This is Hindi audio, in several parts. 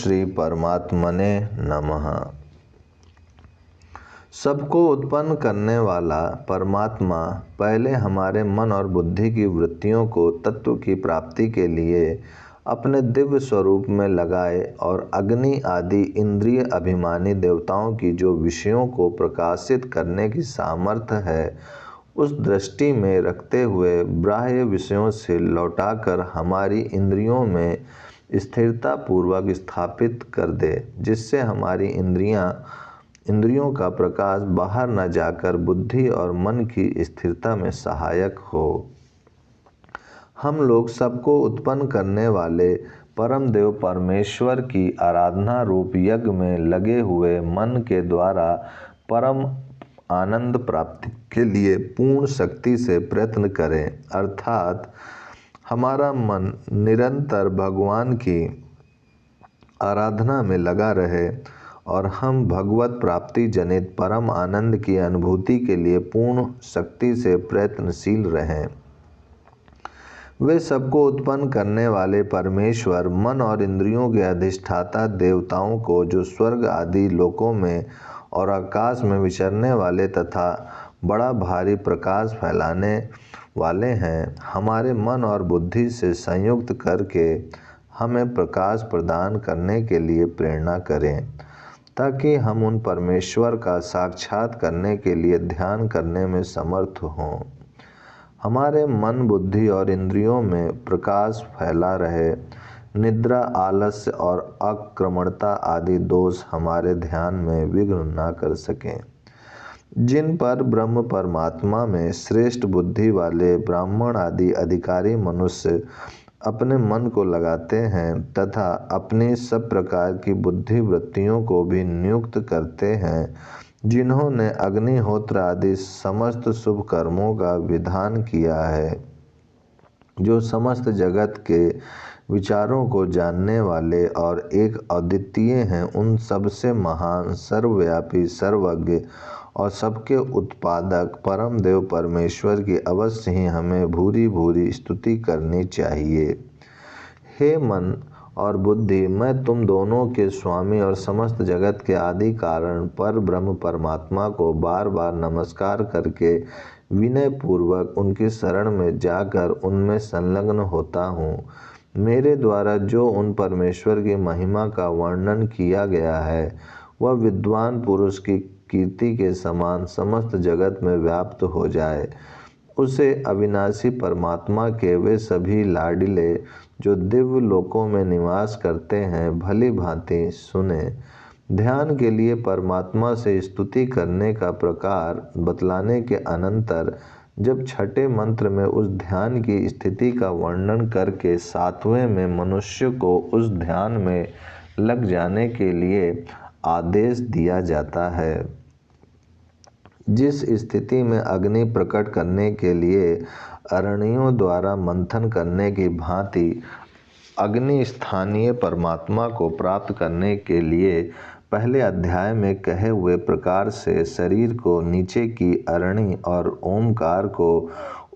श्री परमात्मने नमः। सबको उत्पन्न करने वाला परमात्मा पहले हमारे मन और बुद्धि की वृत्तियों को तत्व की प्राप्ति के लिए अपने दिव्य स्वरूप में लगाए और अग्नि आदि इंद्रिय अभिमानी देवताओं की जो विषयों को प्रकाशित करने की सामर्थ्य है, उस दृष्टि में रखते हुए बाह्य विषयों से लौटाकर हमारी इंद्रियों में स्थिरता पूर्वक स्थापित कर दे, जिससे हमारी इंद्रियों का प्रकाश बाहर न जाकर बुद्धि और मन की स्थिरता में सहायक हो। हम लोग सबको उत्पन्न करने वाले परम देव परमेश्वर की आराधना रूप यज्ञ में लगे हुए मन के द्वारा परम आनंद प्राप्ति के लिए पूर्ण शक्ति से प्रयत्न करें, अर्थात हमारा मन निरंतर भगवान की आराधना में लगा रहे और हम भगवत प्राप्ति जनित परम आनंद की अनुभूति के लिए पूर्ण शक्ति से प्रयत्नशील रहें। वे सबको उत्पन्न करने वाले परमेश्वर मन और इंद्रियों के अधिष्ठाता देवताओं को, जो स्वर्ग आदि लोकों में और आकाश में विचरने वाले तथा बड़ा भारी प्रकाश फैलाने वाले हैं, हमारे मन और बुद्धि से संयुक्त करके हमें प्रकाश प्रदान करने के लिए प्रेरणा करें, ताकि हम उन परमेश्वर का साक्षात करने के लिए ध्यान करने में समर्थ हों। हमारे मन, बुद्धि और इंद्रियों में प्रकाश फैला रहे। निद्रा, आलस्य और आक्रमणता आदि दोष हमारे ध्यान में विघ्न न कर सकें। जिन पर ब्रह्म परमात्मा में श्रेष्ठ बुद्धि वाले ब्राह्मण आदि अधिकारी मनुष्य अपने मन को लगाते हैं तथा अपनी सब प्रकार की बुद्धि वृत्तियों को भी नियुक्त करते हैं, जिन्होंने अग्निहोत्र आदि समस्त शुभ कर्मों का विधान किया है, जो समस्त जगत के विचारों को जानने वाले और एक अद्वितीय हैं, उन सबसे महान, सर्वव्यापी, सर्वज्ञ और सबके उत्पादक परम देव परमेश्वर की अवश्य ही हमें भूरी भूरी स्तुति करनी चाहिए। हे मन और बुद्धि, मैं तुम दोनों के स्वामी और समस्त जगत के आदि कारण पर ब्रह्म परमात्मा को बार बार नमस्कार करके विनय पूर्वक उनकी शरण में जाकर उनमें संलग्न होता हूँ। मेरे द्वारा जो उन परमेश्वर की महिमा का वर्णन किया गया है, वह विद्वान पुरुष की कीर्ति के समान समस्त जगत में व्याप्त हो जाए। उसे अविनाशी परमात्मा के वे सभी लाडिले जो दिव्य लोकों में निवास करते हैं, भली भांति सुने। ध्यान के लिए परमात्मा से स्तुति करने का प्रकार बतलाने के अनंतर जब छठे मंत्र में उस ध्यान की स्थिति का वर्णन करके सातवें में मनुष्य को उस ध्यान में लग जाने के लिए आदेश दिया जाता है, जिस स्थिति में अग्नि प्रकट करने के लिए अरणियों द्वारा मंथन करने की भांति अग्नि स्थानीय परमात्मा को प्राप्त करने के लिए पहले अध्याय में कहे हुए प्रकार से शरीर को नीचे की अरणी और ओमकार को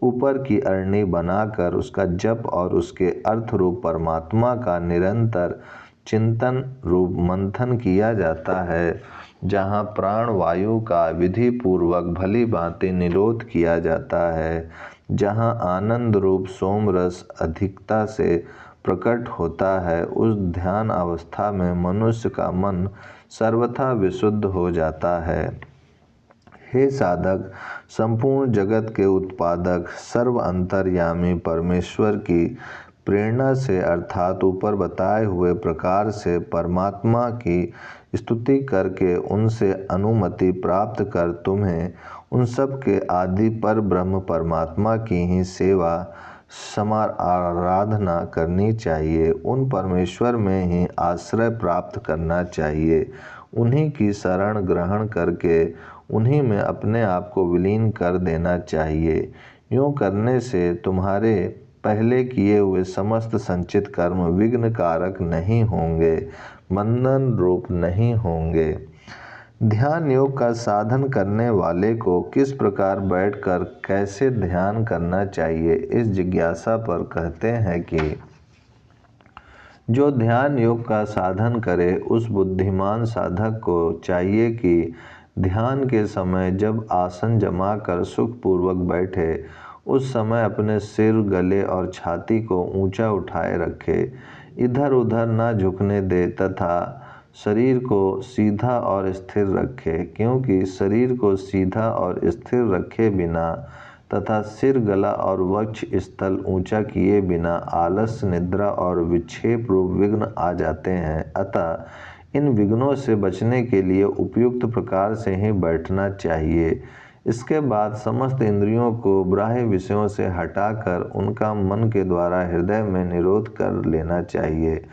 ऊपर की अरणी बनाकर उसका जप और उसके अर्थ रूप परमात्मा का निरंतर चिंतन रूप मंथन किया जाता है, जहाँ प्राण वायु का विधि पूर्वक भली भांति निरोध किया जाता है, जहाँ आनंद रूप सोम रस अधिकता से प्रकट होता है। उस ध्यान अवस्था में मनुष्य का मन सर्वथा विशुद्ध हो जाता है। हे साधक, संपूर्ण जगत के उत्पादक सर्व अंतर्यामी परमेश्वर की प्रेरणा से अर्थात ऊपर बताए हुए प्रकार से परमात्मा की स्तुति करके उनसे अनुमति प्राप्त कर तुम्हें उन सब के आदि पर ब्रह्म परमात्मा की ही सेवा आराधना करनी चाहिए। उन परमेश्वर में ही आश्रय प्राप्त करना चाहिए। उन्हीं की शरण ग्रहण करके उन्हीं में अपने आप को विलीन कर देना चाहिए। यूँ करने से तुम्हारे पहले किए हुए समस्त संचित कर्म विघ्न कारक नहीं होंगे, बंधन रूप नहीं होंगे। ध्यान योग का साधन करने वाले को किस प्रकार बैठकर कैसे ध्यान करना चाहिए, इस जिज्ञासा पर कहते हैं कि जो ध्यान योग का साधन करे उस बुद्धिमान साधक को चाहिए कि ध्यान के समय जब आसन जमा कर सुखपूर्वक बैठे उस समय अपने सिर, गले और छाती को ऊंचा उठाए रखे, इधर उधर ना झुकने दे तथा शरीर को सीधा और स्थिर रखे, क्योंकि शरीर को सीधा और स्थिर रखे बिना तथा सिर, गला और वक्ष स्थल ऊंचा किए बिना आलस्य, निद्रा और विक्षेप रूप विघ्न आ जाते हैं। अतः इन विघ्नों से बचने के लिए उपयुक्त प्रकार से ही बैठना चाहिए। इसके बाद समस्त इंद्रियों को बाह्य विषयों से हटाकर उनका मन के द्वारा हृदय में निरोध कर लेना चाहिए।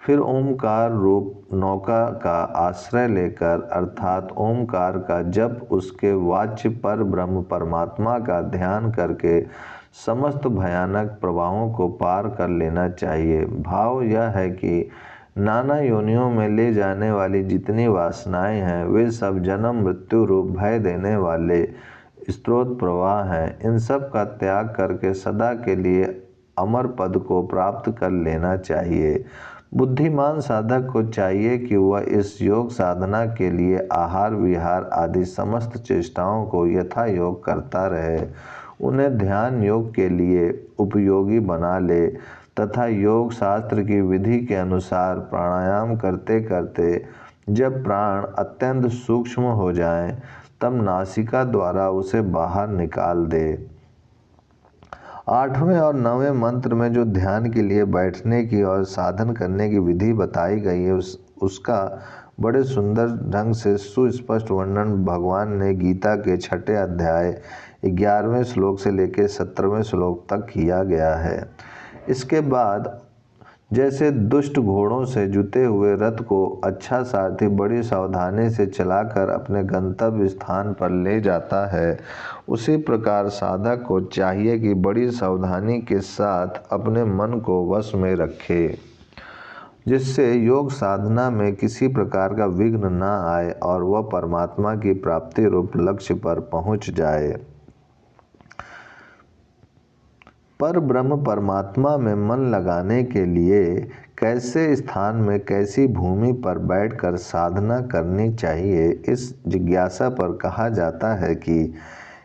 फिर ओमकार रूप नौका का आश्रय लेकर अर्थात ओमकार का जप, उसके वाच्य पर ब्रह्म परमात्मा का ध्यान करके समस्त भयानक प्रभावों को पार कर लेना चाहिए। भाव यह है कि नाना योनियों में ले जाने वाली जितनी वासनाएं हैं वे सब जन्म मृत्यु रूप भय देने वाले स्रोत प्रवाह हैं। इन सब का त्याग करके सदा के लिए अमर पद को प्राप्त कर लेना चाहिए। बुद्धिमान साधक को चाहिए कि वह इस योग साधना के लिए आहार विहार आदि समस्त चेष्टाओं को यथा योग करता रहे, उन्हें ध्यान योग के लिए उपयोगी बना ले तथा योग शास्त्र की विधि के अनुसार प्राणायाम करते करते जब प्राण अत्यंत सूक्ष्म हो जाएं, तब नासिका द्वारा उसे बाहर निकाल दे। 8वें और 9वें मंत्र में जो ध्यान के लिए बैठने की और साधन करने की विधि बताई गई है उसका बड़े सुंदर ढंग से सुस्पष्ट वर्णन भगवान ने गीता के 6ठे अध्याय 11वें श्लोक से लेकर 17वें श्लोक तक किया गया है। इसके बाद जैसे दुष्ट घोड़ों से जुते हुए रथ को अच्छा सारथी बड़ी सावधानी से चलाकर अपने गंतव्य स्थान पर ले जाता है, उसी प्रकार साधक को चाहिए कि बड़ी सावधानी के साथ अपने मन को वश में रखे, जिससे योग साधना में किसी प्रकार का विघ्न न आए और वह परमात्मा की प्राप्ति रूप लक्ष्य पर पहुंच जाए। पर ब्रह्म परमात्मा में मन लगाने के लिए कैसे स्थान में कैसी भूमि पर बैठकर साधना करनी चाहिए, इस जिज्ञासा पर कहा जाता है कि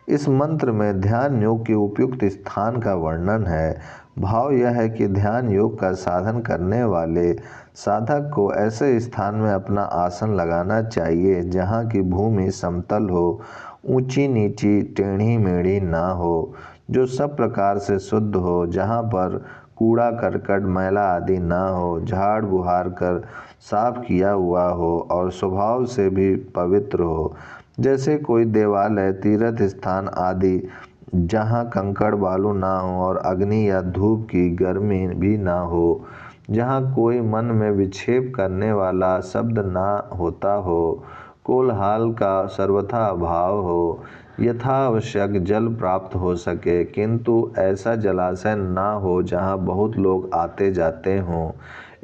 इस मंत्र में ध्यान योग के उपयुक्त स्थान का वर्णन है। भाव यह है कि ध्यान योग का साधन करने वाले साधक को ऐसे स्थान में अपना आसन लगाना चाहिए जहाँ की भूमि समतल हो, ऊंची नीची टेढ़ी मेढ़ी ना हो, जो सब प्रकार से शुद्ध हो, जहाँ पर कूड़ा करकट मैला आदि ना हो, झाड़ बुहार कर साफ किया हुआ हो और स्वभाव से भी पवित्र हो, जैसे कोई देवालय, तीर्थ स्थान आदि, जहाँ कंकड़ बालू ना हो और अग्नि या धूप की गर्मी भी ना हो, जहाँ कोई मन में विक्षेप करने वाला शब्द ना होता हो, कोलाहल का सर्वथा अभाव हो, यथावश्यक जल प्राप्त हो सके, किंतु ऐसा जलाशय ना हो जहाँ बहुत लोग आते जाते हों,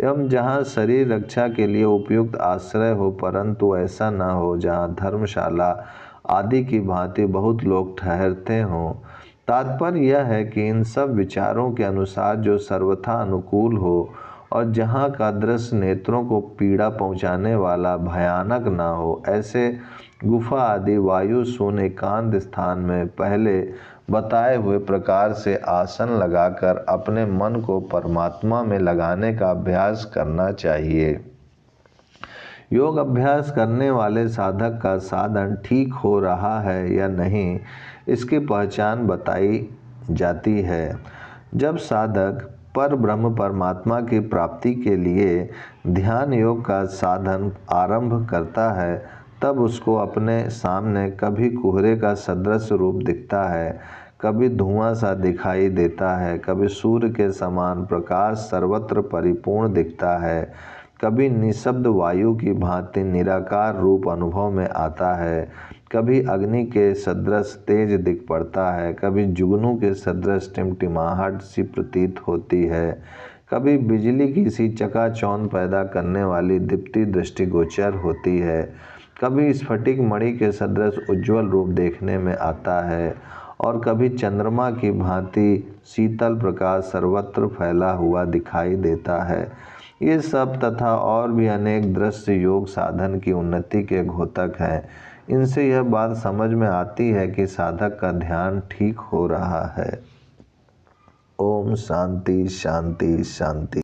एवं जहाँ शरीर रक्षा के लिए उपयुक्त आश्रय हो, परंतु ऐसा ना हो जहाँ धर्मशाला आदि की भांति बहुत लोग ठहरते हों। तात्पर्य यह है कि इन सब विचारों के अनुसार जो सर्वथा अनुकूल हो और जहाँ का दृश्य नेत्रों को पीड़ा पहुँचाने वाला भयानक ना हो, ऐसे गुफा आदि वायु शून्य एकांत स्थान में पहले बताए हुए प्रकार से आसन लगाकर अपने मन को परमात्मा में लगाने का अभ्यास करना चाहिए। योग अभ्यास करने वाले साधक का साधन ठीक हो रहा है या नहीं, इसकी पहचान बताई जाती है। जब साधक पर ब्रह्म परमात्मा की प्राप्ति के लिए ध्यान योग का साधन आरंभ करता है, तब उसको अपने सामने कभी कोहरे का सदृश रूप दिखता है, कभी धुआं सा दिखाई देता है, कभी सूर्य के समान प्रकाश सर्वत्र परिपूर्ण दिखता है, कभी निःशब्द वायु की भांति निराकार रूप अनुभव में आता है, कभी अग्नि के सदृश तेज दिख पड़ता है, कभी जुगनू के सदृश टिमटिमाहट सी प्रतीत होती है, कभी बिजली की सी चकाचौंध पैदा करने वाली दीप्ति दृष्टिगोचर होती है, कभी स्फटिक मणि के सदृश उज्ज्वल रूप देखने में आता है और कभी चंद्रमा की भांति शीतल प्रकाश सर्वत्र फैला हुआ दिखाई देता है। ये सब तथा और भी अनेक दृश्य योग साधन की उन्नति के घोतक हैं। इनसे यह बात समझ में आती है कि साधक का ध्यान ठीक हो रहा है। ओम शांति शांति शांति।